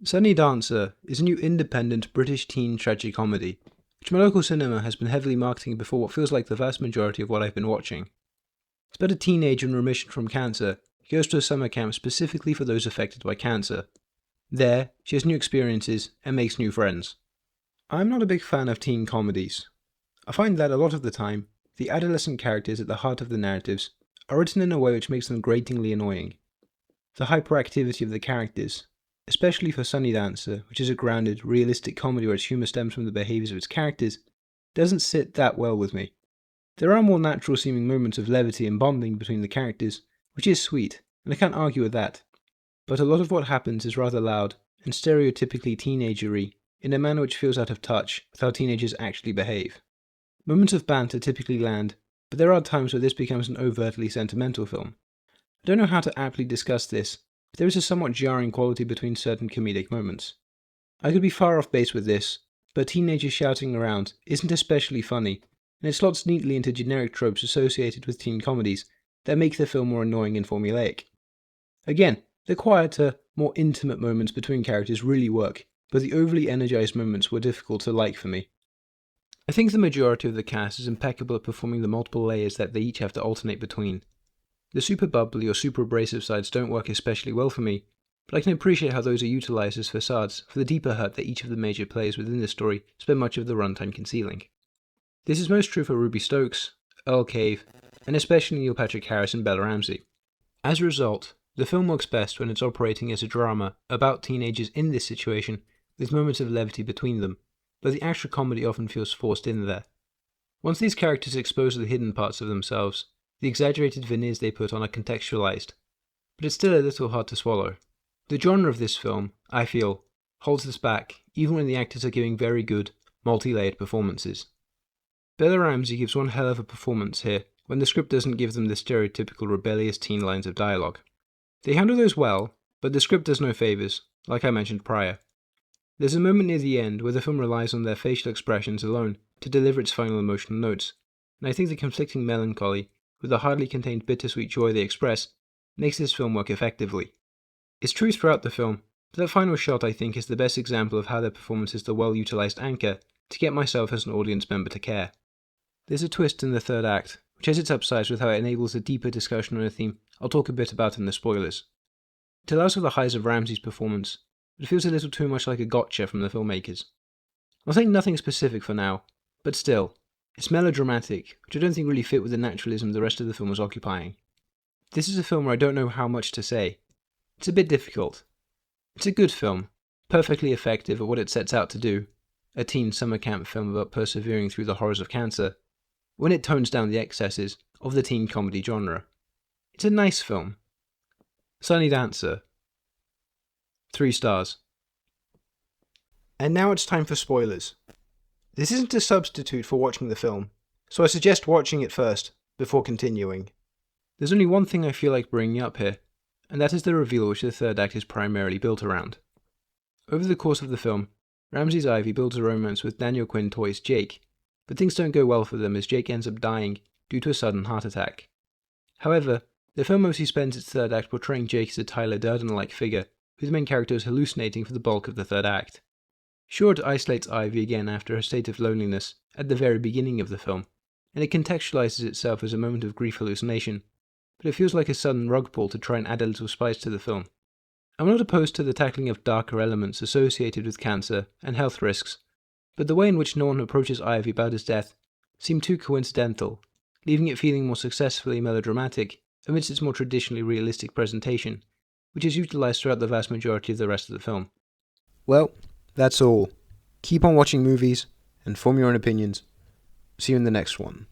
Sunny Dancer is a new independent British teen tragicomedy, which my local cinema has been heavily marketing before what feels like the vast majority of what I've been watching. It's about a teenager in remission from cancer who goes to a summer camp specifically for those affected by cancer. There, she has new experiences and makes new friends. I'm not a big fan of teen comedies. I find that a lot of the time, the adolescent characters at the heart of the narratives are written in a way which makes them gratingly annoying. The hyperactivity of the characters, especially for Sunny Dancer, which is a grounded, realistic comedy where its humour stems from the behaviours of its characters, doesn't sit that well with me. There are more natural seeming moments of levity and bonding between the characters, which is sweet, and I can't argue with that. But a lot of what happens is rather loud and stereotypically teenagery in a manner which feels out of touch with how teenagers actually behave. Moments of banter typically land, but there are times where this becomes an overtly sentimental film. I don't know how to aptly discuss this, but there is a somewhat jarring quality between certain comedic moments. I could be far off base with this, but teenagers shouting around isn't especially funny, and it slots neatly into generic tropes associated with teen comedies that make the film more annoying and formulaic. Again, the quieter, more intimate moments between characters really work, but the overly energized moments were difficult to like for me. I think the majority of the cast is impeccable at performing the multiple layers that they each have to alternate between. The super bubbly or super abrasive sides don't work especially well for me, but I can appreciate how those are utilised as facades for the deeper hurt that each of the major players within the story spend much of the runtime concealing. This is most true for Ruby Stokes, Earl Cave, and especially Neil Patrick Harris and Bella Ramsey. As a result, the film works best when it's operating as a drama about teenagers in this situation with moments of levity between them, but the actual comedy often feels forced in there. Once these characters expose the hidden parts of themselves, the exaggerated veneers they put on are contextualized, but it's still a little hard to swallow. The genre of this film, I feel, holds this back even when the actors are giving very good, multi-layered performances. Bella Ramsey gives one hell of a performance here when the script doesn't give them the stereotypical rebellious teen lines of dialogue. They handle those well, but the script does no favours, like I mentioned prior. There's a moment near the end where the film relies on their facial expressions alone to deliver its final emotional notes, and I think the conflicting melancholy, with the hardly contained bittersweet joy they express, makes this film work effectively. It's true throughout the film, but that final shot I think is the best example of how their performance is the well-utilised anchor to get myself as an audience member to care. There's a twist in the third act, which has its upsides with how it enables a deeper discussion on a theme I'll talk a bit about in the spoilers. It allows for the highs of Ramsey's performance, but it feels a little too much like a gotcha from the filmmakers. I'll say nothing specific for now, but still, it's melodramatic, which I don't think really fit with the naturalism the rest of the film was occupying. This is a film where I don't know how much to say. It's a bit difficult. It's a good film, perfectly effective at what it sets out to do, a teen summer camp film about persevering through the horrors of cancer, when it tones down the excesses of the teen comedy genre. It's a nice film. Sunny Dancer. 3 stars. And now it's time for spoilers. This isn't a substitute for watching the film, so I suggest watching it first, before continuing. There's only one thing I feel like bringing up here, and that is the reveal which the third act is primarily built around. Over the course of the film, Ramsey's Ivy builds a romance with Daniel Quinn-Toye's Jake, but things don't go well for them as Jake ends up dying due to a sudden heart attack. However, the film mostly spends its third act portraying Jake as a Tyler Durden-like figure, whose main character is hallucinating for the bulk of the third act. Sure, it isolates Ivy again after her state of loneliness at the very beginning of the film, and it contextualizes itself as a moment of grief hallucination, but it feels like a sudden rug pull to try and add a little spice to the film. I'm not opposed to the tackling of darker elements associated with cancer and health risks, but the way in which no one approaches Ivy about his death seemed too coincidental, leaving it feeling more successfully melodramatic amidst its more traditionally realistic presentation, which is utilised throughout the vast majority of the rest of the film. Well, that's all. Keep on watching movies, and form your own opinions. See you in the next one.